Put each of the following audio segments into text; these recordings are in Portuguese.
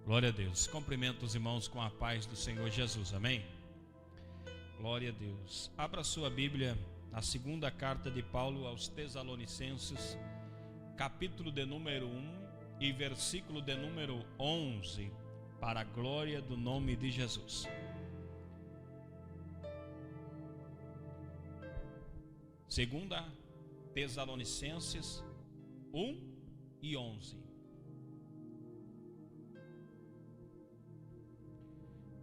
Glória a Deus. Cumprimento os irmãos com a paz do Senhor Jesus. Amém? Glória a Deus. Abra sua Bíblia na segunda carta de Paulo aos Tessalonicenses, capítulo de número 1 e versículo de número 11, para a glória do nome de Jesus. Segunda Tessalonicenses 1 e 11.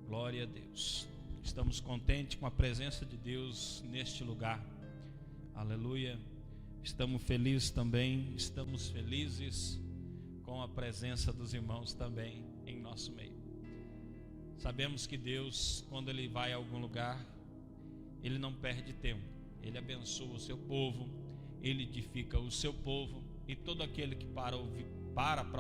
Glória a Deus. Estamos contentes com a presença de Deus neste lugar. Aleluia. Estamos felizes também. Estamos felizes com a presença dos irmãos também em nosso meio. Sabemos que Deus, quando Ele vai a algum lugar, Ele não perde tempo. Ele abençoa o seu povo, Ele edifica o seu povo, e todo aquele que para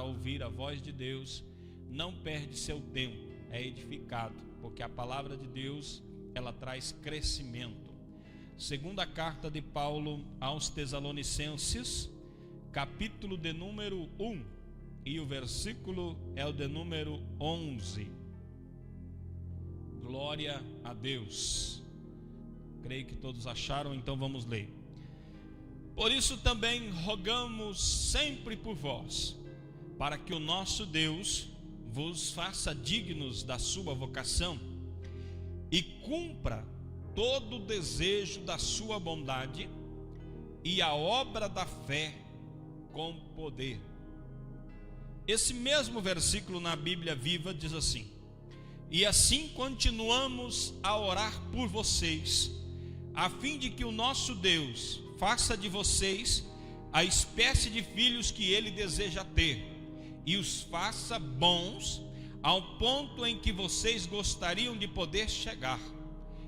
ouvir a voz de Deus não perde seu tempo, é edificado, porque a palavra de Deus, ela traz crescimento. Segunda carta de Paulo aos Tessalonicenses, capítulo de número 1, e o versículo é o de número 11. Glória a Deus. Creio que todos acharam, então vamos ler. Por isso também rogamos sempre por vós, para que o nosso Deus vos faça dignos da sua vocação e cumpra todo o desejo da sua bondade e a obra da fé com poder. Esse mesmo versículo na Bíblia Viva diz assim: e assim continuamos a orar por vocês, a fim de que o nosso Deus faça de vocês a espécie de filhos que Ele deseja ter, e os faça bons ao ponto em que vocês gostariam de poder chegar,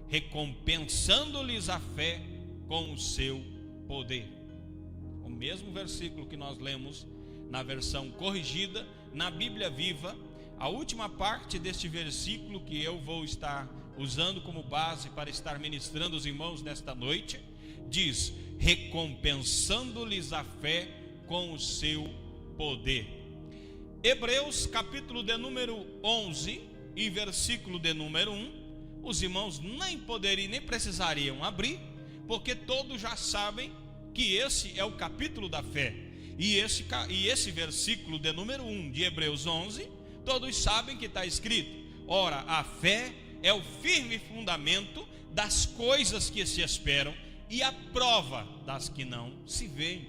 recompensando-lhes a fé com o seu poder. O mesmo versículo que nós lemos na versão corrigida, na Bíblia Viva, a última parte deste versículo que eu vou estar usando como base para estar ministrando os irmãos nesta noite, diz: recompensando-lhes a fé com o seu poder. Hebreus capítulo de número 11 e versículo de número 1, os irmãos nem precisariam abrir, porque todos já sabem que esse é o capítulo da fé. E esse versículo de número 1 de Hebreus 11, todos sabem que está escrito: ora, a fé é o firme fundamento das coisas que se esperam e a prova das que não se veem.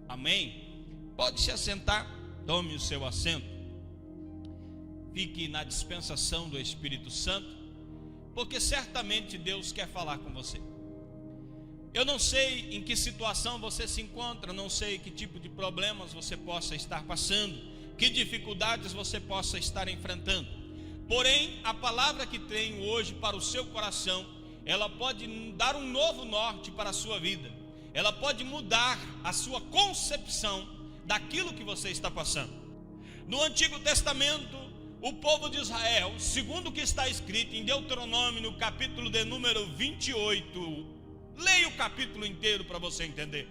Amém? Pode se assentar, tome o seu assento, fique na dispensação do Espírito Santo, porque certamente Deus quer falar com você. Eu não sei em que situação você se encontra, não sei que tipo de problemas você possa estar passando, que dificuldades você possa estar enfrentando. Porém, a palavra que tenho hoje para o seu coração, ela pode dar um novo norte para a sua vida. Ela pode mudar a sua concepção daquilo que você está passando. No Antigo Testamento, o povo de Israel, segundo o que está escrito em Deuteronômio, no capítulo de número 28, leia o capítulo inteiro para você entender.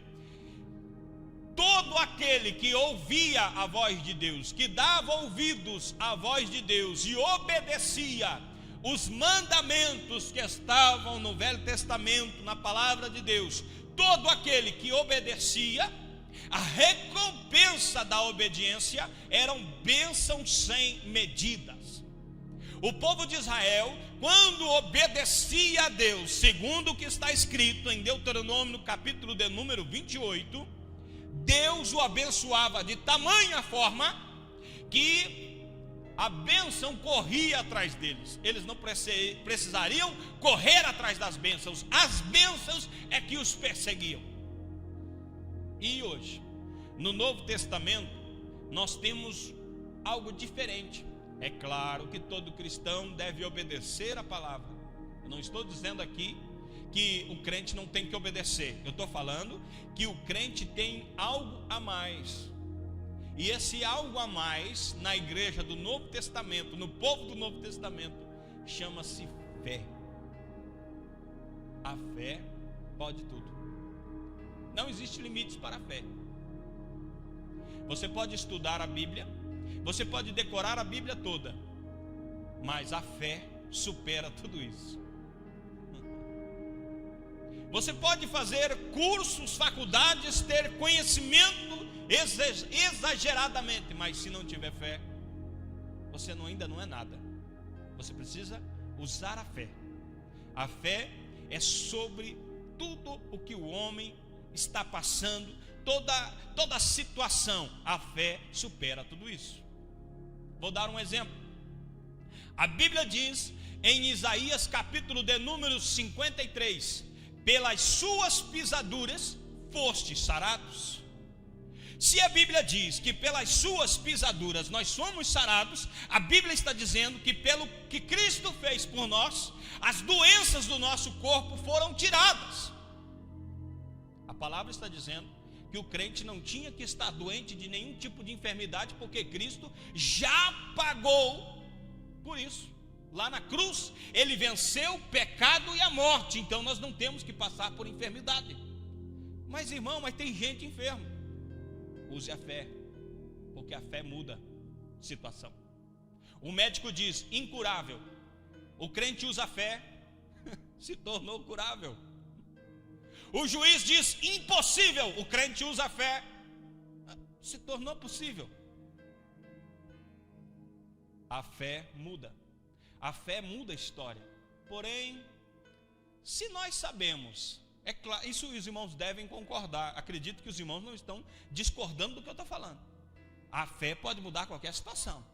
Todo aquele que ouvia a voz de Deus, que dava ouvidos à voz de Deus e obedecia os mandamentos que estavam no Velho Testamento, na palavra de Deus, todo aquele que obedecia, a recompensa da obediência eram bênçãos sem medidas. O povo de Israel, quando obedecia a Deus, segundo o que está escrito em Deuteronômio, no capítulo de número 28, Deus o abençoava de tamanha forma que a bênção corria atrás deles. Eles não precisariam correr atrás das bênçãos, as bênçãos é que os perseguiam. E hoje, no Novo Testamento, nós temos algo diferente. É claro que todo cristão deve obedecer a palavra. Eu não estou dizendo aqui que o crente não tem que obedecer. Eu estou falando que o crente tem algo a mais. E esse algo a mais, na igreja do Novo Testamento, no povo do Novo Testamento, chama-se fé. A fé pode tudo. Não existe limites para a fé. Você pode estudar a Bíblia, Você pode decorar a Bíblia toda, mas a fé supera tudo isso. Você pode fazer cursos, faculdades, ter conhecimento exageradamente, mas se não tiver fé, você ainda não é nada. Você precisa usar a fé. A fé é sobre tudo o que o homem está passando, toda a situação. A fé supera tudo isso. Vou dar um exemplo. A Bíblia diz em Isaías capítulo de número 53: pelas suas pisaduras fostes sarados. Se a Bíblia diz que pelas suas pisaduras nós somos sarados, a Bíblia está dizendo que pelo que Cristo fez por nós, as doenças do nosso corpo foram tiradas. A palavra está dizendo que o crente não tinha que estar doente de nenhum tipo de enfermidade, porque Cristo já pagou por isso. Lá na cruz, ele venceu o pecado e a morte. Então nós não temos que passar por enfermidade. Mas irmão, tem gente enferma. Use a fé, porque a fé muda a situação. O médico diz incurável. O crente usa a fé, se tornou curável. O juiz diz impossível. O crente usa a fé, se tornou possível. A fé muda. A fé muda a história. Porém, se nós sabemos, é claro, isso os irmãos devem concordar. Acredito que os irmãos não estão discordando do que eu estou falando. A fé pode mudar qualquer situação.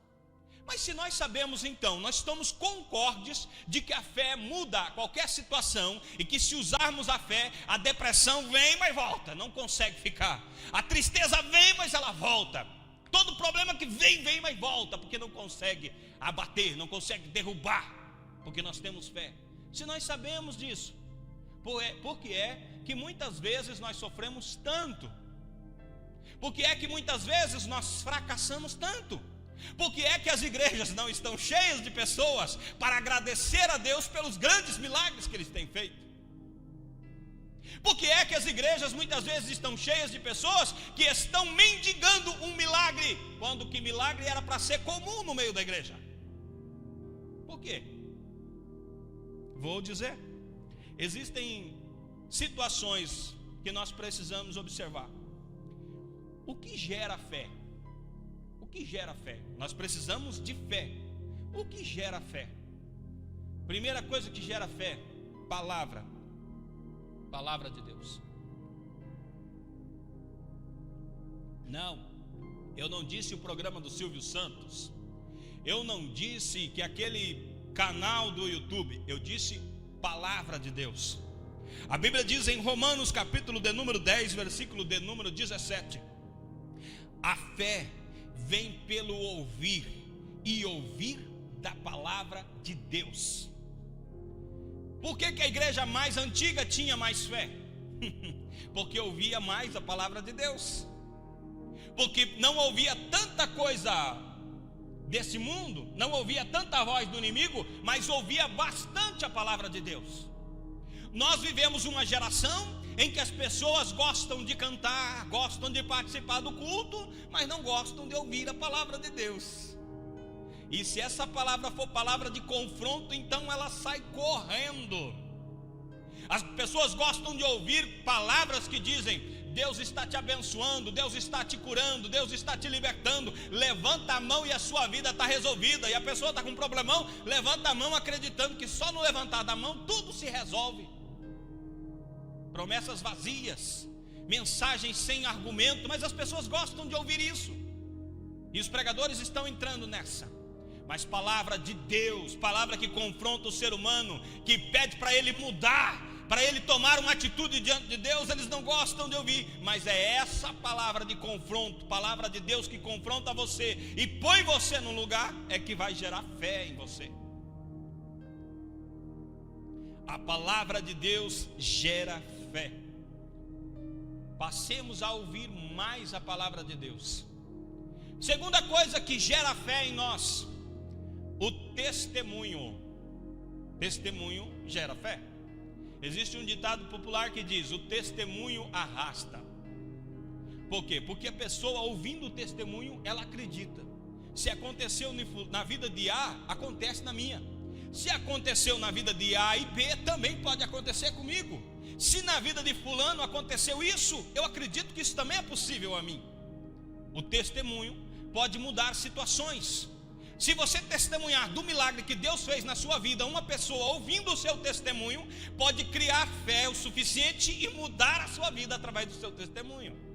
Mas se nós sabemos, então, nós estamos concordes de que a fé muda qualquer situação, e que se usarmos a fé, a depressão vem, mas volta, não consegue ficar. A tristeza vem, mas ela volta. Todo problema que vem, mas volta, porque não consegue abater, não consegue derrubar, porque nós temos fé. Se nós sabemos disso, por que é que muitas vezes nós sofremos tanto? Por que é que muitas vezes nós fracassamos tanto? Por que é que as igrejas não estão cheias de pessoas para agradecer a Deus pelos grandes milagres que eles têm feito? Por que é que as igrejas muitas vezes estão cheias de pessoas que estão mendigando um milagre, quando que milagre era para ser comum no meio da igreja? Por quê? Vou dizer. Existem situações que nós precisamos observar. O que gera fé? O que gera fé? Nós precisamos de fé. O que gera fé? Primeira coisa que gera fé: palavra. Palavra de Deus. Não, eu não disse o programa do Silvio Santos. Eu não disse que aquele canal do YouTube. Eu disse palavra de Deus. A Bíblia diz em Romanos capítulo de número 10, versículo de número 17: a fé vem pelo ouvir, e ouvir da palavra de Deus. Por que a igreja mais antiga tinha mais fé? Porque ouvia mais a palavra de Deus. Porque não ouvia tanta coisa desse mundo, não ouvia tanta voz do inimigo, mas ouvia bastante a palavra de Deus. Nós vivemos uma geração em que as pessoas gostam de cantar, gostam de participar do culto, mas não gostam de ouvir a palavra de Deus. E se essa palavra for palavra de confronto, então ela sai correndo. As pessoas gostam de ouvir palavras que dizem: Deus está te abençoando, Deus está te curando, Deus está te libertando, levanta a mão e a sua vida está resolvida. E a pessoa está com um problemão, levanta a mão acreditando que só no levantar da mão tudo se resolve. Promessas vazias, mensagens sem argumento, mas as pessoas gostam de ouvir isso. E os pregadores estão entrando nessa. Mas palavra de Deus, palavra que confronta o ser humano, que pede para ele mudar, para ele tomar uma atitude diante de Deus, eles não gostam de ouvir. Mas é essa palavra de confronto, palavra de Deus que confronta você e põe você num lugar, é que vai gerar fé em você. A palavra de Deus gera fé. Passemos a ouvir mais a palavra de Deus. Segunda coisa que gera fé em nós: o testemunho. Testemunho gera fé. Existe um ditado popular que diz: o testemunho arrasta. Por quê? Porque a pessoa ouvindo o testemunho, ela acredita. Se aconteceu na vida de A, acontece na minha. Se aconteceu na vida de A e B, também pode acontecer comigo. Se na vida de fulano aconteceu isso, eu acredito que isso também é possível a mim. O testemunho pode mudar situações. Se você testemunhar do milagre que Deus fez na sua vida, uma pessoa ouvindo o seu testemunho pode criar fé o suficiente e mudar a sua vida através do seu testemunho.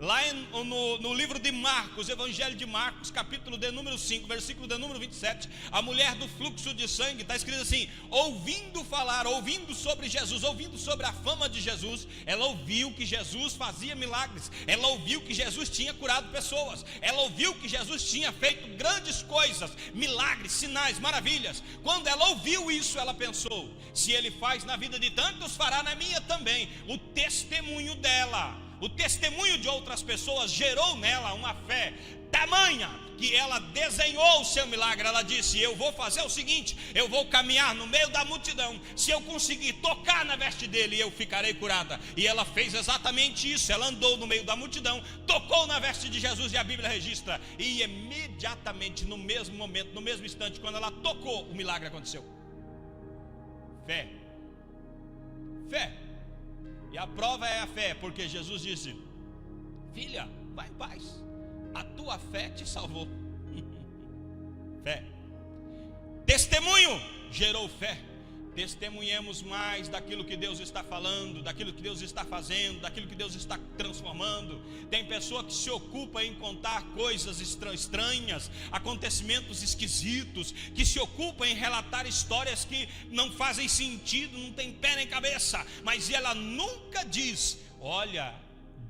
Lá no livro de Marcos, Evangelho de Marcos, capítulo de número 5, versículo de número 27, a mulher do fluxo de sangue, está escrito assim: ouvindo falar, ouvindo sobre Jesus, ouvindo sobre a fama de Jesus, ela ouviu que Jesus fazia milagres, ela ouviu que Jesus tinha curado pessoas, ela ouviu que Jesus tinha feito grandes coisas, milagres, sinais, maravilhas. Quando ela ouviu isso, ela pensou: se ele faz na vida de tantos, fará na minha também. O testemunho dela, o testemunho de outras pessoas gerou nela uma fé tamanha que ela desenhou o seu milagre. Ela disse: eu vou fazer o seguinte, eu vou caminhar no meio da multidão, se eu conseguir tocar na veste dele, eu ficarei curada. E ela fez exatamente isso. Ela andou no meio da multidão, tocou na veste de Jesus, e a Bíblia registra, e imediatamente, no mesmo momento, no mesmo instante, quando ela tocou, o milagre aconteceu. Fé. Fé. E a prova é a fé, porque Jesus disse: filha, vai em paz, a tua fé te salvou. Fé. Testemunho gerou fé. Testemunhemos mais daquilo que Deus está falando, daquilo que Deus está fazendo, daquilo que Deus está transformando. Tem pessoa que se ocupa em contar coisas estranhas, acontecimentos esquisitos, que se ocupa em relatar histórias que não fazem sentido, não tem pé nem cabeça, mas ela nunca diz: olha,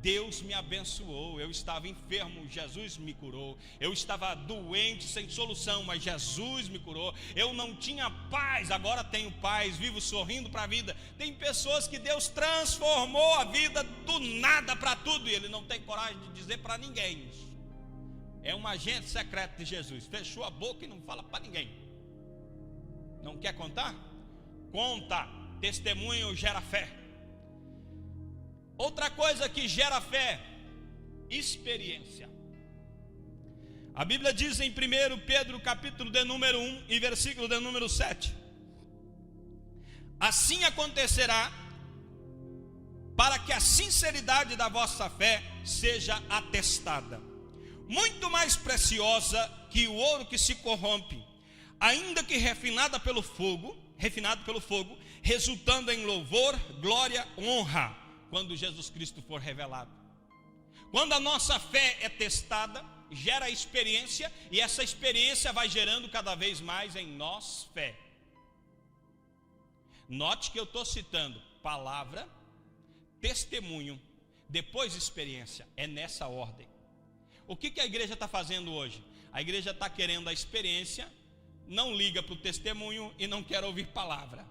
Deus me abençoou, eu estava enfermo, Jesus me curou, eu estava doente, sem solução, mas Jesus me curou, eu não tinha paz, agora tenho paz, vivo sorrindo para a vida. Tem pessoas que Deus transformou a vida do nada para tudo, e ele não tem coragem de dizer para ninguém isso. É um agente secreto de Jesus, fechou a boca e não fala para ninguém. Não quer contar? Conta. Testemunho gera fé. Outra coisa que gera fé: experiência. A Bíblia diz em 1 Pedro capítulo de número 1 e versículo de número 7: assim acontecerá, para que a sinceridade da vossa fé seja atestada, muito mais preciosa que o ouro que se corrompe, ainda que refinado pelo fogo, resultando em louvor, glória, honra, quando Jesus Cristo for revelado. Quando a nossa fé é testada, gera experiência, e essa experiência vai gerando cada vez mais em nós fé. Note que eu estou citando palavra, testemunho, depois experiência. É nessa ordem. O que a igreja está fazendo hoje? A igreja está querendo a experiência, não liga para o testemunho e não quer ouvir palavra.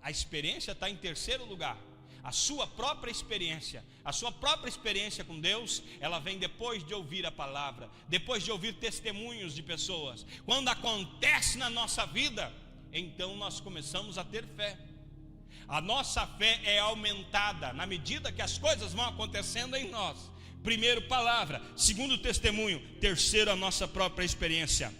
A experiência está em terceiro lugar. A sua própria experiência com Deus, ela vem depois de ouvir a palavra, depois de ouvir testemunhos de pessoas. Quando acontece na nossa vida, então nós começamos a ter fé. A nossa fé é aumentada na medida que as coisas vão acontecendo em nós. Primeiro, palavra. Segundo, testemunho. Terceiro, a nossa própria experiência.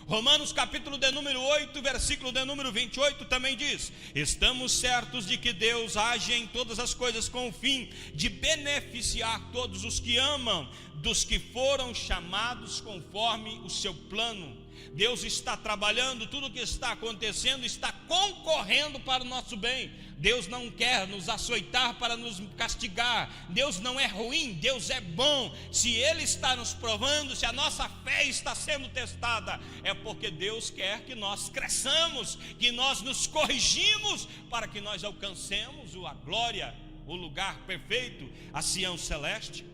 Romanos capítulo de número 8, versículo de número 28 também diz: estamos certos de que Deus age em todas as coisas com o fim de beneficiar todos os que amam, dos que foram chamados conforme o seu plano. Deus está trabalhando, tudo que está acontecendo está concorrendo para o nosso bem. Deus não quer nos açoitar para nos castigar. Deus não é ruim, Deus é bom. Se Ele está nos provando, se a nossa fé está sendo testada, é porque Deus quer que nós cresçamos, que nós nos corrigimos, para que nós alcancemos a glória, o lugar perfeito, a Sião celeste.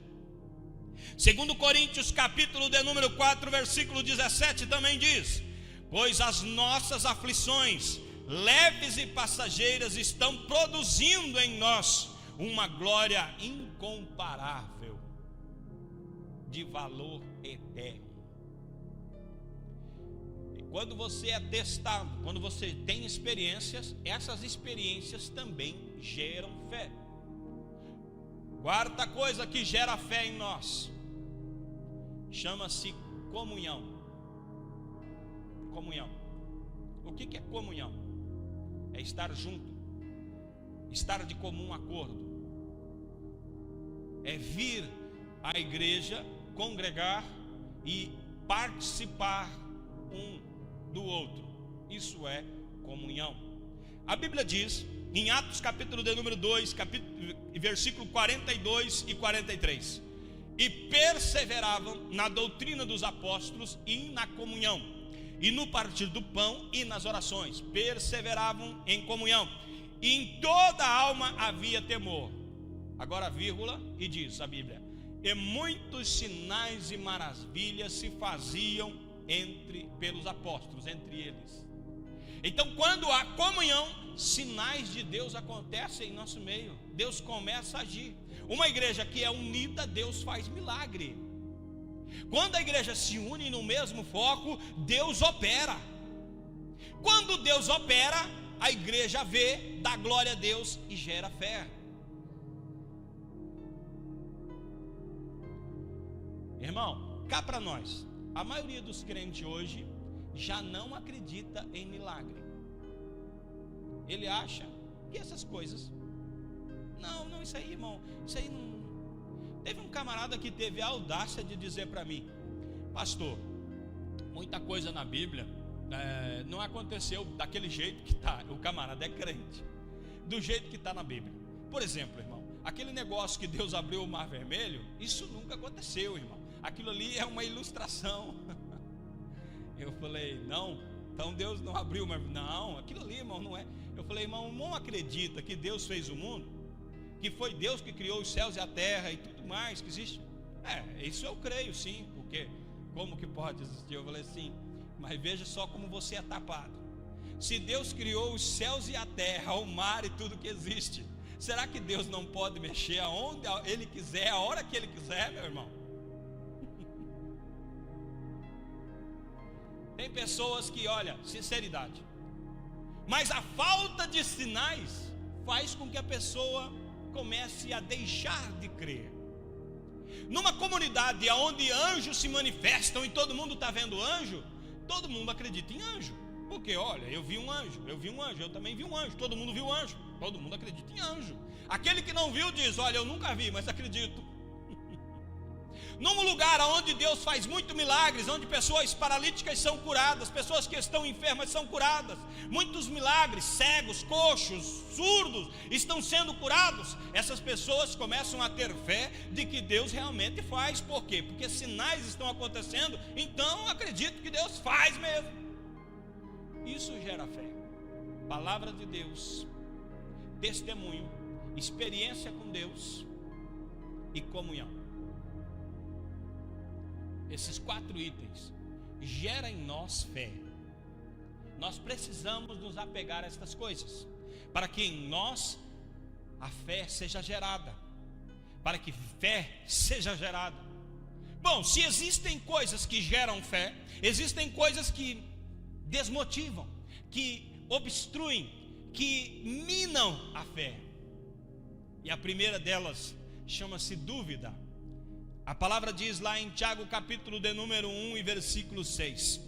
Segundo Coríntios capítulo de número 4, versículo 17 também diz: pois as nossas aflições leves e passageiras estão produzindo em nós uma glória incomparável, de valor eterno. E quando você é testado, quando você tem experiências, essas experiências também geram fé. Quarta coisa que gera fé em nós chama-se comunhão. Comunhão. O que é comunhão? É estar junto, estar de comum acordo, é vir à igreja, congregar e participar um do outro. Isso é comunhão. A Bíblia diz em Atos capítulo de número 2, versículo 42 e 43: e perseveravam na doutrina dos apóstolos e na comunhão, e no partir do pão e nas orações. Perseveravam em comunhão, e em toda a alma havia temor. Agora vírgula, e diz a Bíblia: e muitos sinais e maravilhas se faziam pelos apóstolos, entre eles. Então, quando há comunhão, sinais de Deus acontecem em nosso meio. Deus começa a agir. Uma igreja que é unida, Deus faz milagre. Quando a igreja se une no mesmo foco, Deus opera. Quando Deus opera, a igreja vê, dá glória a Deus e gera fé. Irmão, cá para nós, a maioria dos crentes hoje já não acredita em milagre. Ele acha que essas coisas, não, isso aí, irmão, isso aí não. Teve um camarada que teve a audácia de dizer para mim: pastor, muita coisa na Bíblia não aconteceu daquele jeito que está. O camarada é crente, do jeito que está na Bíblia. Por exemplo, irmão, aquele negócio que Deus abriu o mar vermelho, isso nunca aconteceu, irmão. Aquilo ali é uma ilustração. Eu falei: não, então Deus não abriu o mar vermelho. Não, aquilo ali, irmão, não é. Eu falei: irmão, não acredita que Deus fez o mundo, que foi Deus que criou os céus e a terra e tudo mais que existe? Isso eu creio sim, porque como que pode existir? Eu falei assim: mas veja só como você é tapado. Se Deus criou os céus e a terra, o mar e tudo que existe, será que Deus não pode mexer aonde Ele quiser, a hora que Ele quiser, meu irmão? Tem pessoas que, olha, sinceridade, mas a falta de sinais faz com que a pessoa comece a deixar de crer. Numa comunidade onde anjos se manifestam e todo mundo está vendo anjo, todo mundo acredita em anjo. Porque, olha, eu vi um anjo, eu também vi um anjo, todo mundo viu anjo, todo mundo acredita em anjo. Aquele que não viu diz: olha, eu nunca vi, mas acredito. Num lugar onde Deus faz muito milagres, onde pessoas paralíticas são curadas, pessoas que estão enfermas são curadas, muitos milagres, cegos, coxos, surdos estão sendo curados, essas pessoas começam a ter fé de que Deus realmente faz. Por quê? Porque sinais estão acontecendo, então acredito que Deus faz mesmo. Isso gera fé. Palavra de Deus, testemunho, experiência com Deus e comunhão. Esses 4 itens geram em nós fé. Nós precisamos nos apegar a estas coisas, para que em nós a fé seja gerada, para que fé seja gerada. Bom, se existem coisas que geram fé, existem coisas que desmotivam, que obstruem, que minam a fé. E a primeira delas chama-se dúvida. A palavra diz lá em Tiago capítulo de número 1 e versículo 6: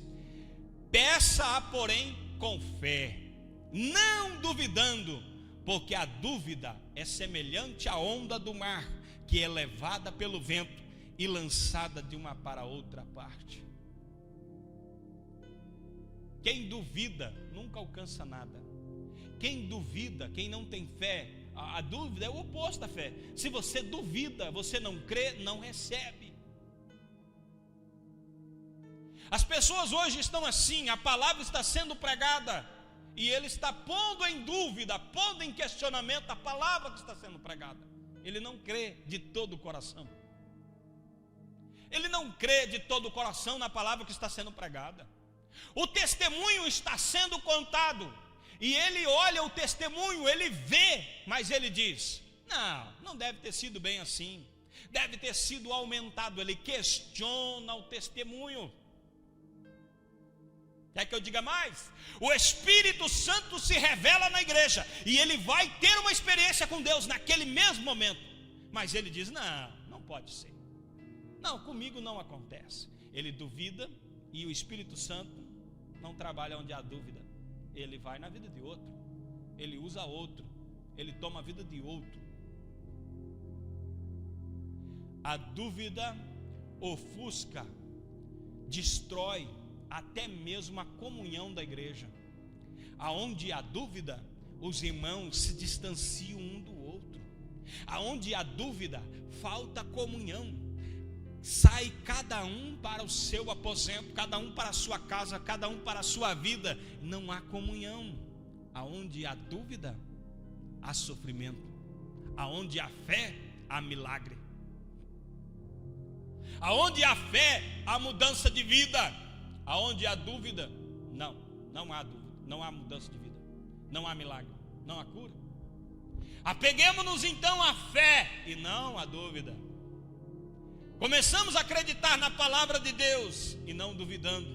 peça-a porém com fé, não duvidando, porque a dúvida é semelhante à onda do mar, que é levada pelo vento e lançada de uma para outra parte. Quem duvida nunca alcança nada. Quem duvida, quem não tem fé, a dúvida é o oposto da fé. Se você duvida, você não crê, não recebe. As pessoas hoje estão assim, a palavra está sendo pregada e ele está pondo em dúvida, pondo em questionamento a palavra que está sendo pregada. Ele não crê de todo o coração. Ele não crê de todo o coração na palavra que está sendo pregada. O testemunho está sendo contado e ele olha o testemunho, ele vê, mas ele diz: não deve ter sido bem assim, deve ter sido aumentado. Ele questiona o testemunho. Quer que eu diga mais? O Espírito Santo se revela na igreja e ele vai ter uma experiência com Deus naquele mesmo momento, mas ele diz: não pode ser, não, comigo não acontece. Ele duvida e o Espírito Santo não trabalha onde há dúvida. Ele vai na vida de outro, ele usa outro, ele toma a vida de outro. A dúvida ofusca, destrói até mesmo a comunhão da igreja. Aonde há dúvida, os irmãos se distanciam um do outro. Aonde há dúvida, falta comunhão. Sai cada um para o seu aposento, cada um para a sua casa, cada um para a sua vida. Não há comunhão. Aonde há dúvida, há sofrimento. Aonde há fé, há milagre. Aonde há fé, há mudança de vida. Aonde há dúvida, não há dúvida, não há mudança de vida, não há milagre, não há cura. Apeguemos-nos então à fé e não à dúvida. Começamos a acreditar na palavra de Deus e não duvidando.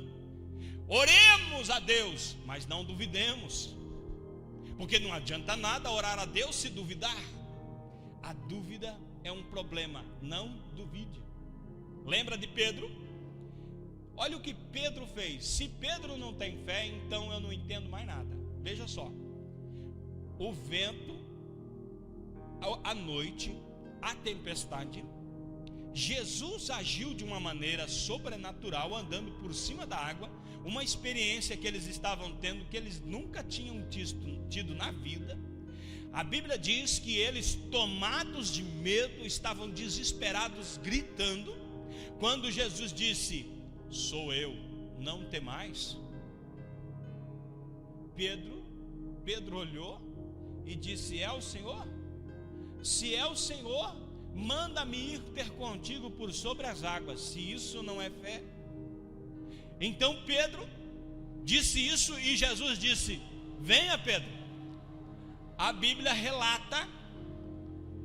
Oremos a Deus, mas não duvidemos, porque não adianta nada orar a Deus se duvidar. A dúvida é um problema, não duvide. Lembra de Pedro? Olha o que Pedro fez. Se Pedro não tem fé, então eu não entendo mais nada. Veja só, o vento, a noite, a tempestade, Jesus agiu de uma maneira sobrenatural, andando por cima da água, uma experiência que eles estavam tendo, que eles nunca tinham tido na vida. A Bíblia diz que eles, tomados de medo, estavam desesperados, gritando, quando Jesus disse: sou eu, não temais. Pedro olhou e disse: é o Senhor? Se é o Senhor, manda-me ir ter contigo por sobre as águas. Se isso não é fé. Então Pedro disse isso e Jesus disse: venha, Pedro. A Bíblia relata,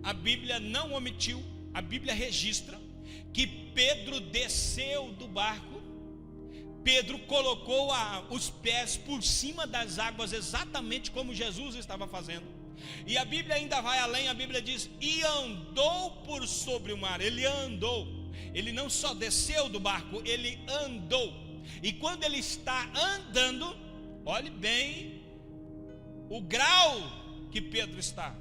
a Bíblia não omitiu, a Bíblia registra que Pedro desceu do barco. Pedro colocou os pés por cima das águas, exatamente como Jesus estava fazendo. E a Bíblia ainda vai além, a Bíblia diz: e andou por sobre o mar. Ele andou, ele não só desceu do barco, ele andou. E quando ele está andando, olhe bem o grau que Pedro está.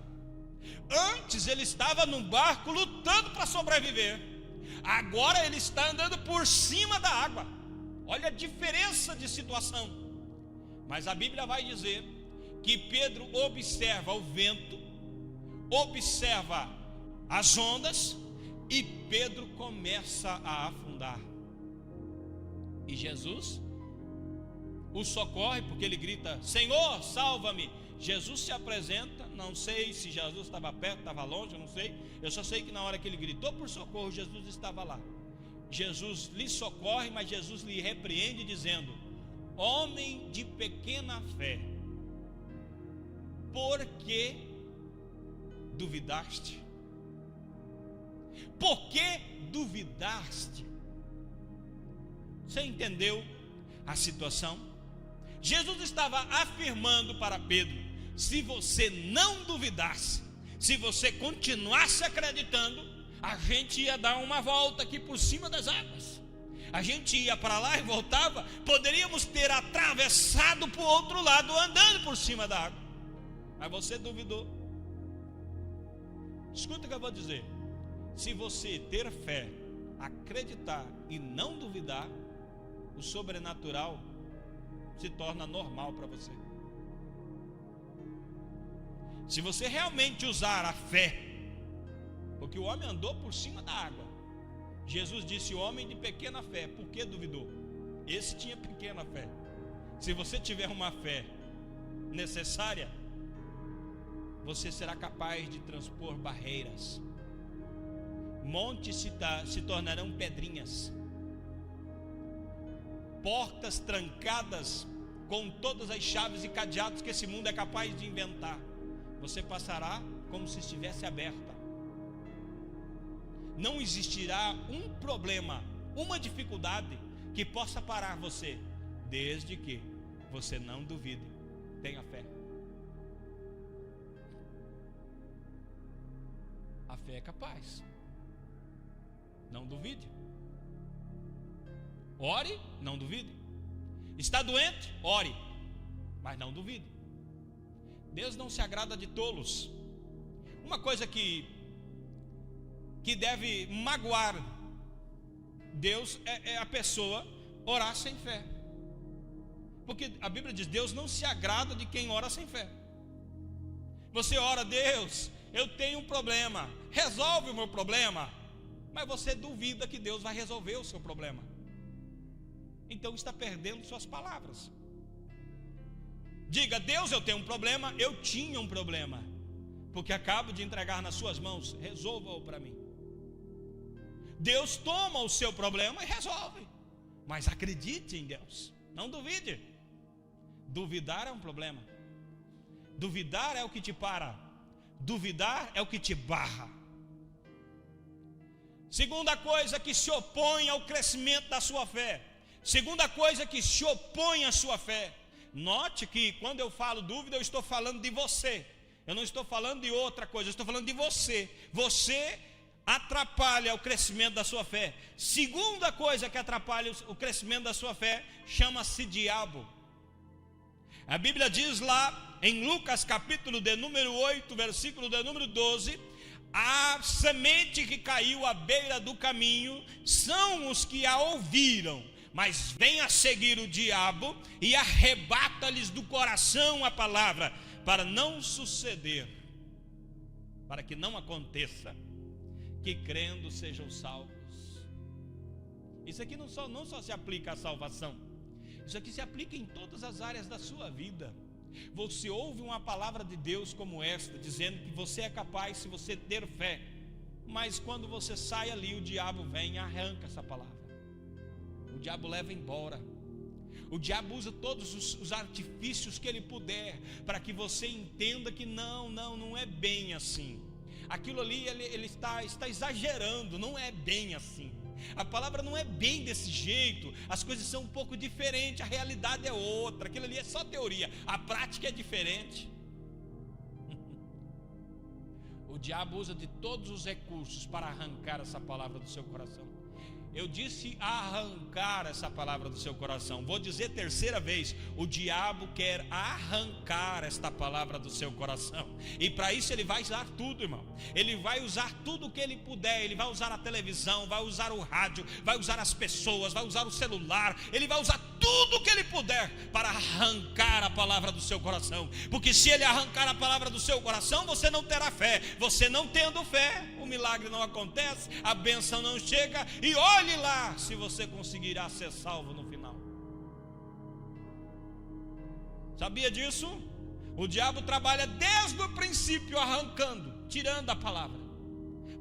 Antes ele estava num barco lutando para sobreviver, agora ele está andando por cima da água. Olha a diferença de situação. Mas a Bíblia vai dizer que Pedro observa o vento, observa as ondas, e Pedro começa a afundar. E Jesus o socorre, porque ele grita: Senhor, salva-me. Jesus se apresenta, não sei se Jesus estava perto, estava longe, eu não sei. Eu só sei que na hora que ele gritou por socorro, Jesus estava lá. Jesus lhe socorre, mas Jesus lhe repreende dizendo: homem de pequena fé, por que duvidaste? Por que duvidaste? Você entendeu a situação? Jesus estava afirmando para Pedro: se você não duvidasse, se você continuasse acreditando, a gente ia dar uma volta aqui por cima das águas. A gente ia para lá e voltava. Poderíamos ter atravessado para o outro lado, andando por cima da água. Mas você duvidou. Escuta o que eu vou dizer. Se você ter fé, acreditar e não duvidar, o sobrenatural se torna normal para você. Se você realmente usar a fé, porque o homem andou por cima da água. Jesus disse: o homem de pequena fé, por que duvidou? Esse tinha pequena fé. Se você tiver uma fé necessária, você será capaz de transpor barreiras. Montes se tornarão pedrinhas. Portas trancadas com todas as chaves e cadeados que esse mundo é capaz de inventar, você passará como se estivesse aberta. Não existirá um problema, uma dificuldade que possa parar você, desde que você não duvide, tenha fé. A fé é capaz. Não duvide. Ore, não duvide. Está doente? Ore, mas não duvide. Deus não se agrada de tolos. Uma coisa que deve magoar Deus é a pessoa orar sem fé. Porque a Bíblia diz: Deus não se agrada de quem ora sem fé. Você ora: Deus, eu tenho um problema, resolve o meu problema. Mas você duvida que Deus vai resolver o seu problema. Então está perdendo suas palavras. Diga: Deus, eu tenho um problema, eu tinha um problema, porque acabo de entregar nas suas mãos, resolva-o para mim. Deus toma o seu problema e resolve. Mas acredite em Deus, não duvide. Duvidar é um problema. Duvidar é o que te para. Duvidar é o que te barra. Segunda coisa que se opõe ao crescimento da sua fé. Segunda coisa que se opõe à sua fé. Note que quando eu falo dúvida, eu estou falando de você. Eu não estou falando de outra coisa, eu estou falando de você. Você atrapalha o crescimento da sua fé. Segunda coisa que atrapalha o crescimento da sua fé chama-se diabo. A Bíblia diz lá em Lucas capítulo de número 8, versículo de número 12: a semente que caiu à beira do caminho são os que a ouviram, mas vem a seguir o diabo e arrebata-lhes do coração a palavra, para não suceder, para que não aconteça que crendo sejam salvos. Isso aqui não só se aplica à salvação, isso aqui se aplica em todas as áreas da sua vida. Você ouve uma palavra de Deus como esta, dizendo que você é capaz se você ter fé, mas quando você sai ali, o diabo vem e arranca essa palavra. O diabo leva embora. O diabo usa todos os artifícios que ele puder para que você entenda que não é bem assim. Aquilo ali ele está exagerando, não é bem assim. A palavra não é bem desse jeito, as coisas são um pouco diferentes, a realidade é outra. Aquilo ali é só teoria, a prática é diferente. O diabo usa de todos os recursos para arrancar essa palavra do seu coração. Eu disse arrancar essa palavra do seu coração. Vou dizer terceira vez: o diabo quer arrancar esta palavra do seu coração. E para isso ele vai usar tudo, irmão. Ele vai usar tudo o que ele puder. Ele vai usar a televisão, vai usar o rádio, vai usar as pessoas, vai usar o celular. Ele vai usar tudo o que ele puder para arrancar a palavra do seu coração. Porque se ele arrancar a palavra do seu coração, você não terá fé. Você não tendo fé, o milagre não acontece, a bênção não chega. E olhe lá se você conseguirá ser salvo no final. Sabia disso? O diabo trabalha desde o princípio arrancando, tirando a palavra.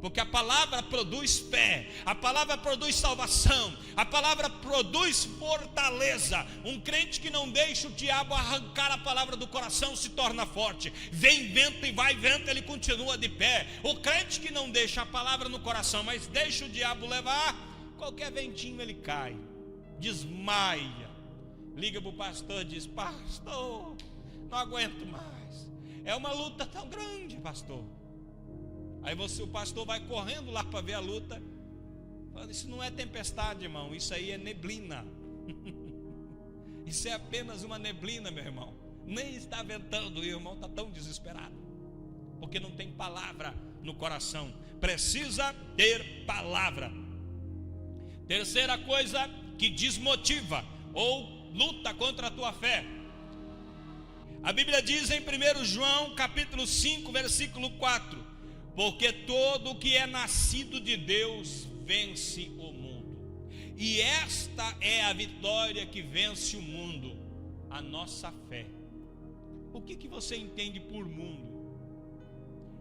Porque a palavra produz fé, a palavra produz salvação, a palavra produz fortaleza. Um crente que não deixa o diabo arrancar a palavra do coração se torna forte. Vem vento e vai vento, ele continua de pé. O crente que não deixa a palavra no coração, mas deixa o diabo levar, qualquer ventinho ele cai, desmaia. Liga para o pastor e diz: pastor, não aguento mais, é uma luta tão grande, pastor. Aí o pastor vai correndo lá para ver a luta, falando: isso não é tempestade, irmão, isso aí é neblina. Isso é apenas uma neblina, meu irmão. Nem está ventando, e o irmão está tão desesperado, porque não tem palavra no coração. Precisa ter palavra. Terceira coisa que desmotiva ou luta contra a tua fé. A Bíblia diz em 1 João capítulo 5, versículo 4: porque todo o que é nascido de Deus vence o mundo. E esta é a vitória que vence o mundo, a nossa fé. O que você entende por mundo?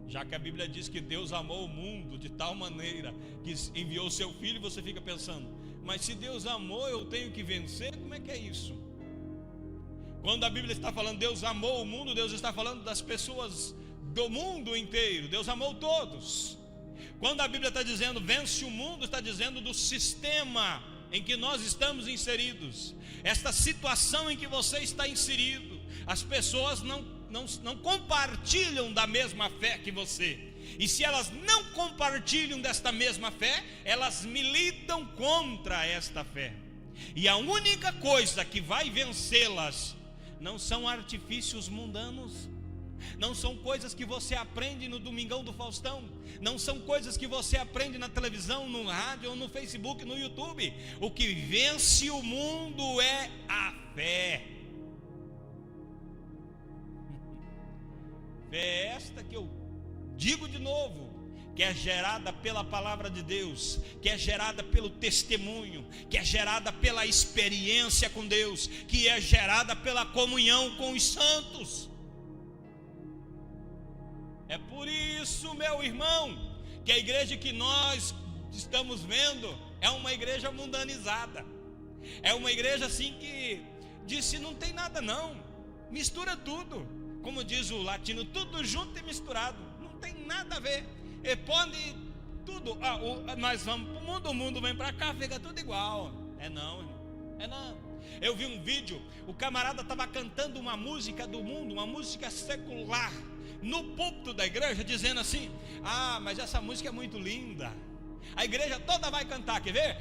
Já que a Bíblia diz que Deus amou o mundo de tal maneira que enviou o seu filho, você fica pensando: mas se Deus amou, eu tenho que vencer? Como é que é isso? Quando a Bíblia está falando Deus amou o mundo, Deus está falando das pessoas do mundo inteiro. Deus amou todos. Quando a Bíblia está dizendo vence o mundo, está dizendo do sistema em que nós estamos inseridos, esta situação em que você está inserido. As pessoas não compartilham da mesma fé que você, e se elas não compartilham desta mesma fé, elas militam contra esta fé. E a única coisa que vai vencê-las não são artifícios mundanos, não são coisas que você aprende no Domingão do Faustão, não são coisas que você aprende na televisão, no rádio, ou no Facebook, no YouTube. O que vence o mundo é a fé. Fé é esta que eu digo de novo, que é gerada pela palavra de Deus, que é gerada pelo testemunho, que é gerada pela experiência com Deus, que é gerada pela comunhão com os santos. É por isso, meu irmão, que a igreja que nós estamos vendo é uma igreja mundanizada, é uma igreja assim que disse: não tem nada não, mistura tudo, como diz o latino, tudo junto e misturado, não tem nada a ver. E pode tudo, nós vamos para o mundo vem para cá, fica tudo igual. É não, irmão, é não. Eu vi um vídeo, o camarada estava cantando uma música do mundo, uma música secular, no púlpito da igreja, dizendo assim: mas essa música é muito linda, a igreja toda vai cantar, quer ver?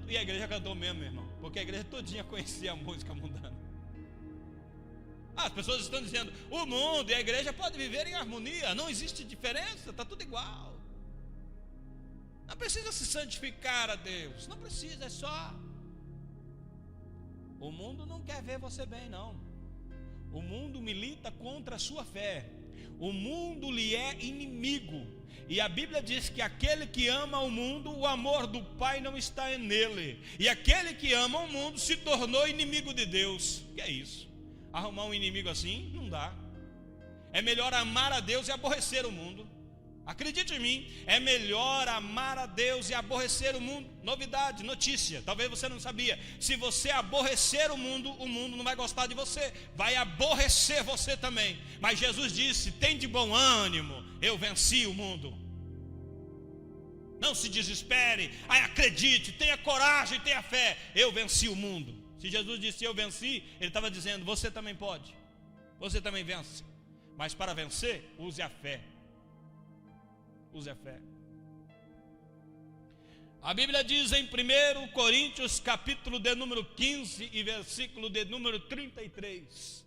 E a igreja cantou mesmo, meu irmão, porque a igreja todinha conhecia a música mundana. As pessoas estão dizendo: o mundo e a igreja podem viver em harmonia, não existe diferença, está tudo igual. Não precisa se santificar a Deus, não precisa, é só. O mundo não quer ver você bem, não. O mundo milita contra a sua fé, o mundo lhe é inimigo. E a Bíblia diz que aquele que ama o mundo, o amor do Pai não está nele. E aquele que ama o mundo se tornou inimigo de Deus. Que é isso? Arrumar um inimigo assim, não dá. É melhor amar a Deus e aborrecer o mundo. Acredite em mim, é melhor amar a Deus e aborrecer o mundo. Novidade, notícia, talvez você não sabia. Se você aborrecer o mundo não vai gostar de você, vai aborrecer você também. Mas Jesus disse: tem de bom ânimo, eu venci o mundo. Não se desespere, acredite, tenha coragem, tenha fé, eu venci o mundo. Se Jesus disse eu venci, ele estava dizendo: você também pode, você também vence. Mas para vencer, use a fé. Use a fé. A Bíblia diz em 1 Coríntios capítulo de número 15 e versículo de número 33: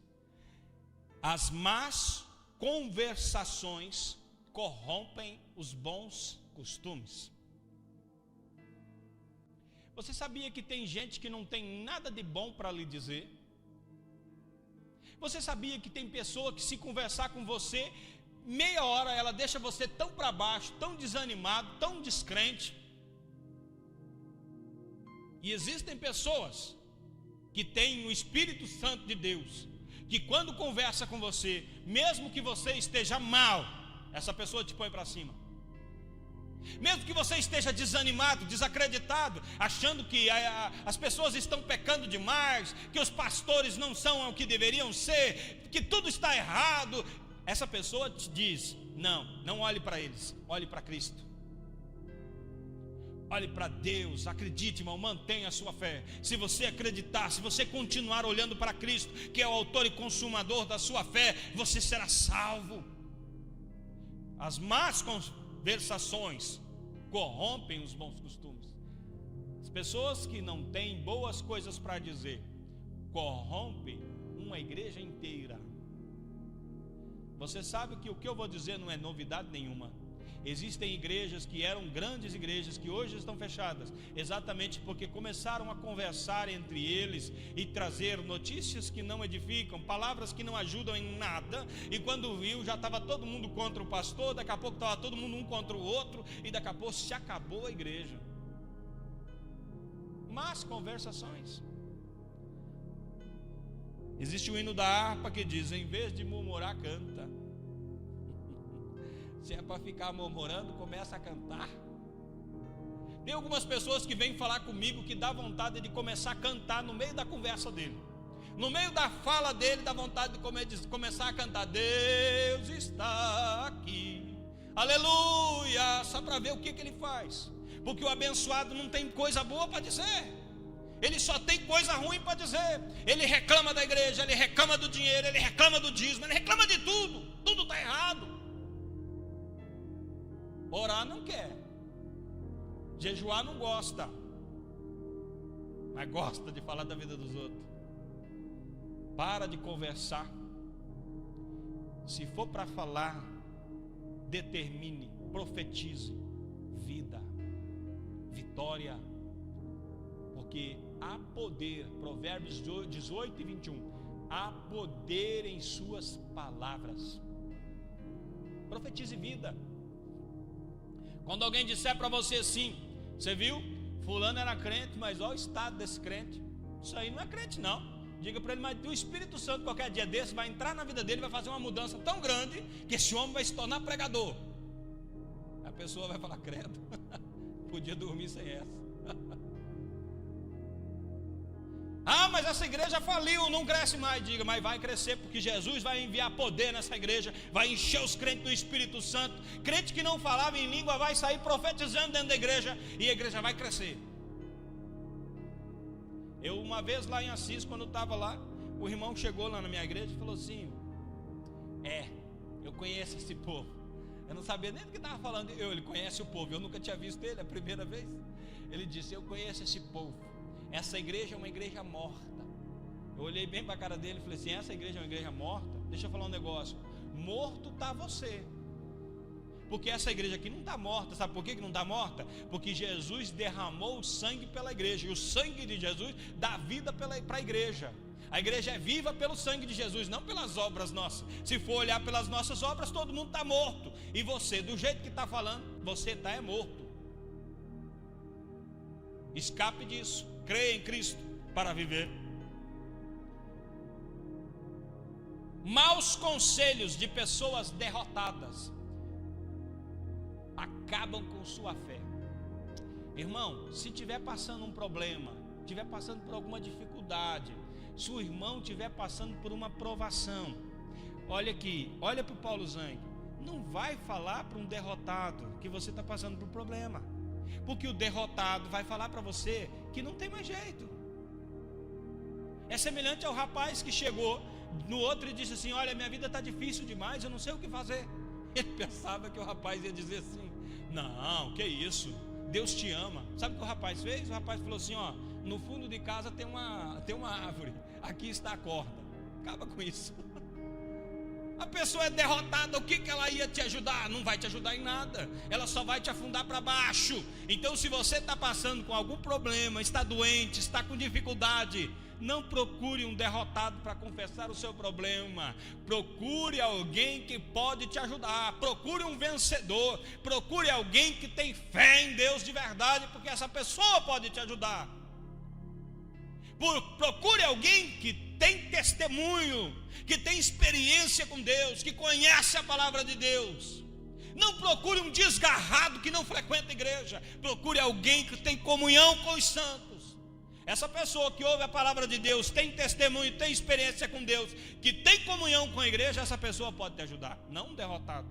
as más conversações corrompem os bons costumes. Você sabia que tem gente que não tem nada de bom para lhe dizer? Você sabia que tem pessoa que, se conversar com você, meia hora ela deixa você tão para baixo, tão desanimado, tão descrente? E existem pessoas que têm o Espírito Santo de Deus, que quando conversa com você, mesmo que você esteja mal, essa pessoa te põe para cima. Mesmo que você esteja desanimado, desacreditado, achando que as pessoas estão pecando demais, que os pastores não são o que deveriam ser, que tudo está errado, essa pessoa te diz: não olhe para eles, olhe para Cristo, olhe para Deus, acredite, irmão, mantenha a sua fé. Se você acreditar, se você continuar olhando para Cristo, que é o autor e consumador da sua fé, você será salvo. As más conversações corrompem os bons costumes. As pessoas que não têm boas coisas para dizer corrompem uma igreja inteira. Você sabe que o que eu vou dizer não é novidade nenhuma. Existem igrejas que eram grandes igrejas que hoje estão fechadas, exatamente porque começaram a conversar entre eles e trazer notícias que não edificam, palavras que não ajudam em nada. E quando viu, já estava todo mundo contra o pastor, daqui a pouco estava todo mundo um contra o outro, e daqui a pouco se acabou a igreja. Más conversações. Existe o hino da harpa que diz: em vez de murmurar, canta. Se é para ficar murmurando, começa a cantar. Tem algumas pessoas que vêm falar comigo que dá vontade de começar a cantar no meio da conversa dele. No meio da fala dele, dá vontade de começar a cantar: Deus está aqui, aleluia, só para ver o que ele faz. Porque o abençoado não tem coisa boa para dizer, ele só tem coisa ruim para dizer. Ele reclama da igreja, ele reclama do dinheiro, ele reclama do dízimo, ele reclama de tudo, tudo está errado. Orar não quer, jejuar não gosta, mas gosta de falar da vida dos outros. Para de conversar. Se for para falar, determine, profetize vida, vitória, porque há poder. Provérbios 18 e 21, há poder em suas palavras. Profetize vida. Quando alguém disser para você assim: você viu, fulano era crente, mas olha o estado desse crente, isso aí não é crente não. Diga para ele: mas o Espírito Santo qualquer dia desse vai entrar na vida dele, vai fazer uma mudança tão grande que esse homem vai se tornar pregador. A pessoa vai falar: credo, podia dormir sem essa. Ah, mas essa igreja faliu, não cresce mais. Diga: mas vai crescer, porque Jesus vai enviar poder nessa igreja, vai encher os crentes do Espírito Santo. Crente que não falava em língua vai sair profetizando dentro da igreja, e a igreja vai crescer. Eu uma vez lá em Assis, quando eu estava lá, o irmão chegou lá na minha igreja e falou assim: eu conheço esse povo. Eu não sabia nem do que estava falando. Ele conhece o povo, eu nunca tinha visto ele, a primeira vez. Ele disse: eu conheço esse povo. Essa igreja é uma igreja morta. Eu olhei bem para a cara dele e falei assim: essa igreja é uma igreja morta? Deixa eu falar um negócio. Morto está você. Porque essa igreja aqui não está morta. Sabe por que não está morta? Porque Jesus derramou o sangue pela igreja, e o sangue de Jesus dá vida para a igreja. A igreja é viva pelo sangue de Jesus, não pelas obras nossas. Se for olhar pelas nossas obras, todo mundo está morto. E você, do jeito que está falando, você está morto. Escape disso. Creia em Cristo para viver. Maus conselhos de pessoas derrotadas acabam com sua fé. Irmão, se estiver passando um problema, estiver passando por alguma dificuldade, se o irmão estiver passando por uma provação, olha aqui, olha para o Paulo Zangue, não vai falar para um derrotado que você está passando por problema, porque o derrotado vai falar para você que não tem mais jeito. É semelhante ao rapaz que chegou no outro e disse assim: olha, minha vida está difícil demais, eu não sei o que fazer. Ele pensava que o rapaz ia dizer assim: não, que isso, Deus te ama. Sabe o que o rapaz fez? O rapaz falou assim: ó, no fundo de casa tem uma árvore, aqui está a corda. Acaba com isso. A pessoa é derrotada, o que ela ia te ajudar? Não vai te ajudar em nada, ela só vai te afundar para baixo. Então, se você está passando com algum problema, está doente, está com dificuldade, não procure um derrotado para confessar o seu problema. Procure alguém que pode te ajudar. Procure um vencedor. Procure alguém que tem fé em Deus de verdade, porque essa pessoa pode te ajudar. Procure alguém que tem testemunho, que tem experiência com Deus, que conhece a palavra de Deus. Não procure um desgarrado que não frequenta a igreja. Procure alguém que tem comunhão com os santos. Essa pessoa que ouve a palavra de Deus, tem testemunho, tem experiência com Deus, que tem comunhão com a igreja, essa pessoa pode te ajudar, não um derrotado.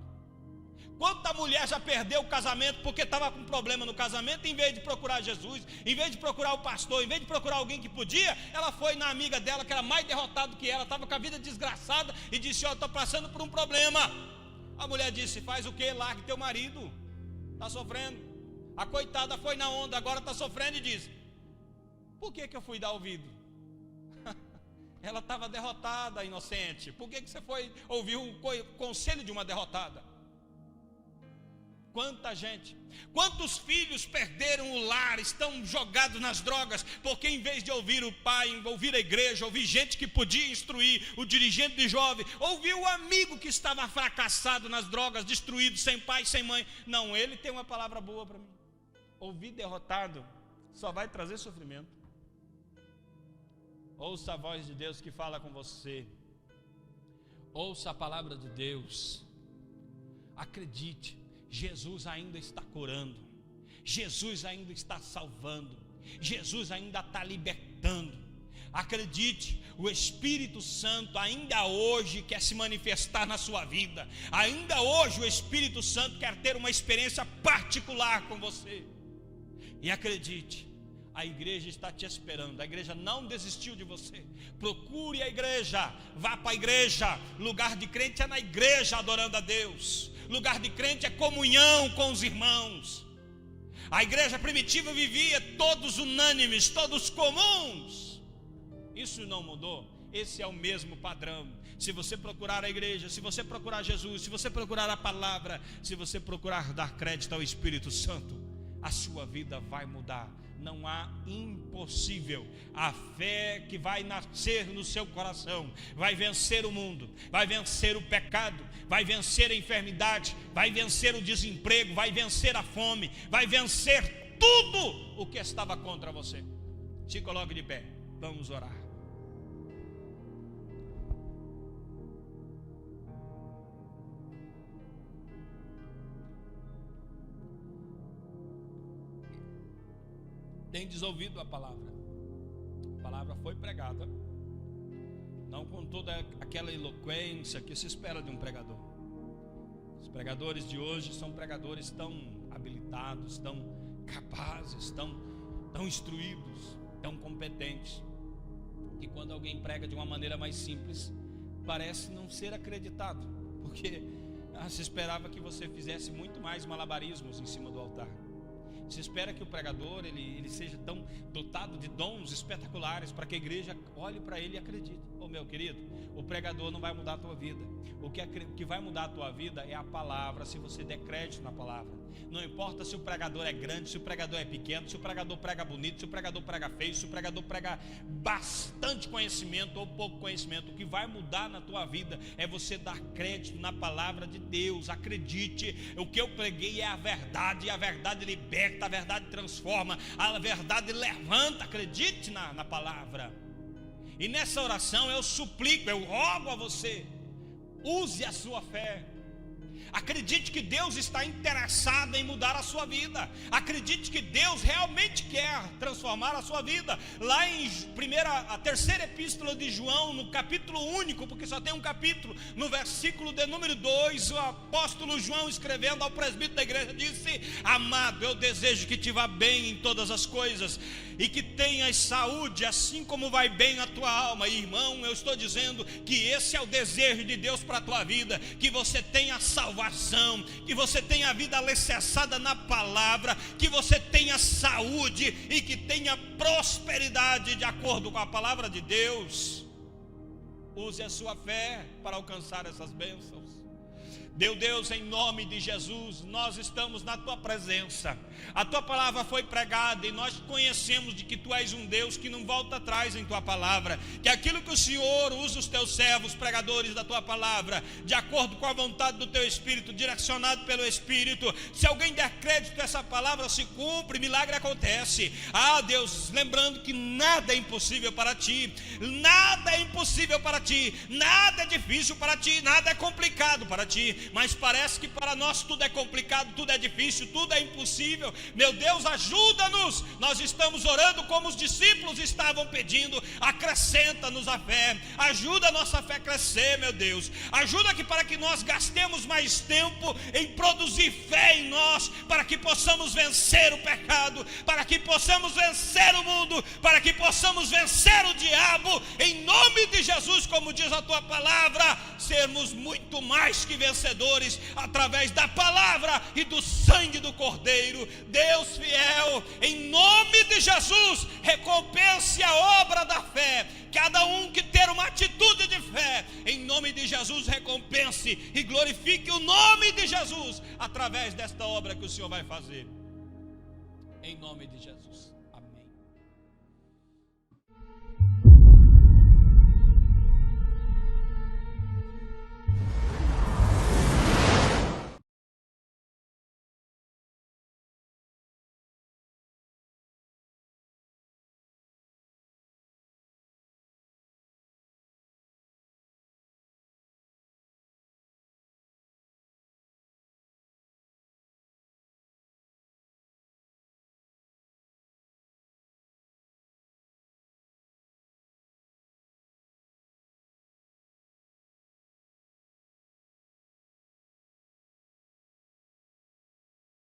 Quanta mulher já perdeu o casamento porque estava com problema no casamento, em vez de procurar Jesus, em vez de procurar o pastor, em vez de procurar alguém que podia, ela foi na amiga dela que era mais derrotada que ela, estava com a vida desgraçada, e disse: ó, estou passando por um problema. A mulher disse: faz o que? Largue teu marido, está sofrendo. A coitada foi na onda, agora está sofrendo, e disse: por que eu fui dar ouvido? Ela estava derrotada, inocente. Por que você foi ouvir o conselho de uma derrotada? Quanta gente, quantos filhos perderam o lar, estão jogados nas drogas, porque em vez de ouvir o pai, ouvir a igreja, ouvir gente que podia instruir, o dirigente de jovem, ouvir o amigo que estava fracassado nas drogas, destruído, sem pai, sem mãe. Não, ele tem uma palavra boa para mim. Ouvir derrotado só vai trazer sofrimento. Ouça a voz de Deus que fala com você. Ouça a palavra de Deus. Acredite, Jesus ainda está curando, Jesus ainda está salvando, Jesus ainda está libertando. Acredite, o Espírito Santo ainda hoje quer se manifestar na sua vida. Ainda hoje o Espírito Santo quer ter uma experiência particular com você. E acredite, a igreja está te esperando. A igreja não desistiu de você. Procure a igreja, vá para a igreja. Lugar de crente é na igreja, adorando a Deus. Lugar de crente é comunhão com os irmãos. A igreja primitiva vivia todos unânimes, todos comuns. Isso não mudou. Esse é o mesmo padrão. Se você procurar a igreja, se você procurar Jesus, se você procurar a palavra, se você procurar dar crédito ao Espírito Santo, a sua vida vai mudar. Não há impossível. A fé que vai nascer no seu coração vai vencer o mundo, vai vencer o pecado, vai vencer a enfermidade, vai vencer o desemprego, vai vencer a fome, vai vencer tudo o que estava contra você. Se coloque de pé, vamos orar. Tem desouvido a palavra. A palavra foi pregada, não com toda aquela eloquência que se espera de um pregador. Os pregadores de hoje são pregadores tão habilitados, tão capazes, tão instruídos, tão competentes, que quando alguém prega de uma maneira mais simples, parece não ser acreditado, porque se esperava que você fizesse muito mais malabarismos em cima do altar. Se espera que o pregador ele seja tão dotado de dons espetaculares para que a igreja olhe para ele e acredite. Ô meu querido, o pregador não vai mudar a tua vida. O que vai mudar a tua vida é a palavra, se você der crédito na palavra. Não importa se o pregador é grande, se o pregador é pequeno, se o pregador prega bonito, se o pregador prega feio, se o pregador prega bastante conhecimento ou pouco conhecimento. O que vai mudar na tua vida é você dar crédito na palavra de Deus. Acredite, o que eu preguei é a verdade, e a verdade liberta, a verdade transforma, a verdade levanta. Acredite na palavra. E nessa oração eu suplico, eu rogo a você, use a sua fé. Acredite que Deus está interessado em mudar a sua vida. Acredite que Deus realmente quer transformar a sua vida. Lá em a terceira epístola de João, no capítulo único, porque só tem um capítulo, no versículo de número 2, o apóstolo João, escrevendo ao presbítero da igreja, disse: amado, eu desejo que te vá bem em todas as coisas e que tenhas saúde, assim como vai bem a tua alma. E, irmão, eu estou dizendo que esse é o desejo de Deus para a tua vida, que você tenha salvação, que você tenha a vida alicerçada na palavra, que você tenha saúde e que tenha prosperidade de acordo com a palavra de Deus. Use a sua fé para alcançar essas bênçãos. Meu Deus, em nome de Jesus, nós estamos na tua presença. A tua palavra foi pregada e nós conhecemos de que tu és um Deus que não volta atrás em tua palavra, que aquilo que o Senhor usa os teus servos, pregadores da tua palavra, de acordo com a vontade do teu Espírito, direcionado pelo Espírito, se alguém der crédito a essa palavra, se cumpre, milagre acontece. Ah, Deus, lembrando que nada é impossível para ti, nada é impossível para ti, nada é difícil para ti, nada é complicado para ti. Mas parece que para nós tudo é complicado, tudo é difícil, tudo é impossível. Meu Deus, ajuda-nos. Nós estamos orando como os discípulos estavam pedindo. Acrescenta-nos a fé, ajuda a nossa fé a crescer, meu Deus. Ajuda que para que nós gastemos mais tempo em produzir fé em nós, para que possamos vencer o pecado, para que possamos vencer o mundo, para que possamos vencer o diabo, em nome de Jesus, como diz a tua palavra, sermos muito mais que vencedores através da palavra e do sangue do Cordeiro. Deus fiel, em nome de Jesus, recompense a obra da fé. Cada um que ter uma atitude de fé, em nome de Jesus, recompense e glorifique o nome de Jesus através desta obra que o Senhor vai fazer, em nome de Jesus.